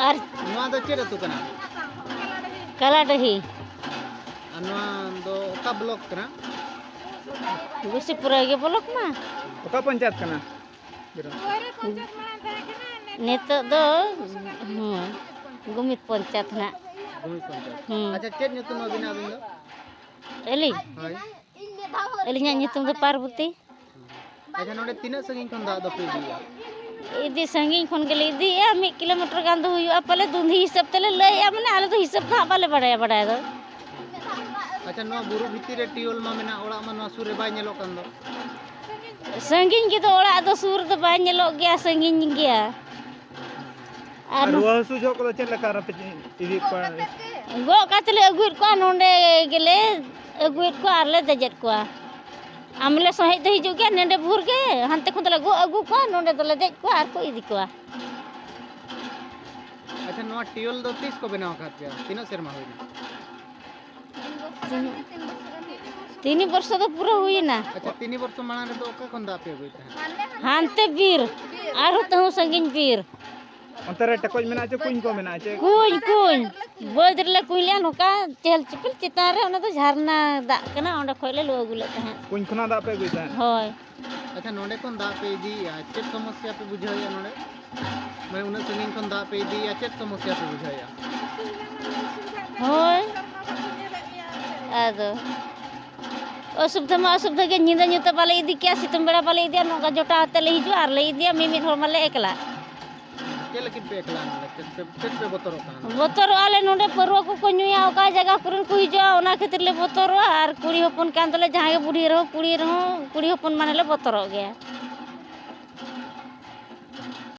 और नवा दो चेर अतु कना कलाडही नवा दो ओका ब्लॉक कना गुसीपुरा के ब्लॉक मा ओका पंचायत कना नेतो दो गुमित पंचायत ना गुमित पंचायत अच्छा चेर nyutum abina abin do एली hoy एलिnya nyutum दो पार्वती अच्छा नोडे तीना संगिन खन दा दो पे दिया इदी संगिन खन गेले इदी 1 किलोमीटर गान दो हुआ पले दुंधी हिसाब तले लया माने आले तो हिसाब ना बाले बड़ाय दो अच्छा नो बुरु भितिर रे टियोल मा मेना ओड़ा मा नो सुर रे बाय नेलो कान दो संगिन के तो ओड़ा दो सुर दो बाय नेलो गया संगिन गया और रुआ हसु जो को चेल लका रप इदी को गो कातले अगुर को नोंडे गेले अगुर को आरले दजेट को आमले सहेज दे हिजु गया नेंडे भूर के हनते खुदले गो अगु को नोंडे दले देज को आर को इदी को अच्छा नो टियोल दो 30 को बनाव खात गया तीना शर्मा होई 3 वर्ष तो पूरा हुई ना अच्छा 3 वर्ष माना रे तो ओका खन दा पे होई था हानते बीर आरो तो संगिन बीर अंतरे टकोज मेना चे कुइन को मेना चे कुइन बोदरले कुइले नोका चहल चिपिल चितान रे ओना तो झरना दा कना ओंडे खोले लो अगुले तहे कुइन खना दा पे गई था होय अच्छा नोडे कोन दा पे दी चेक समस्या पे बुझाया नोडे मैं उन संगिन कोन दा पे दी चेक समस्या पे बुझाया होय आदो असुविधा में असुविधा के निंदा न्यूता बाले इदी क्या सितम बेड़ा बाले इदिया नोका जोटा आते ले हिजु आर ले इदिया मिमित होर माले एकला के लेकिन पे एकला चेक पे बतरो काना बोतर आले नोडे परवा को नुया ओका जगह कुरन को हिजो ओना खातिर ले बोतर आर कुड़ी हपन कान दले जहां के बुढ़ी रहो कुड़ी हपन माने ले बोतर गया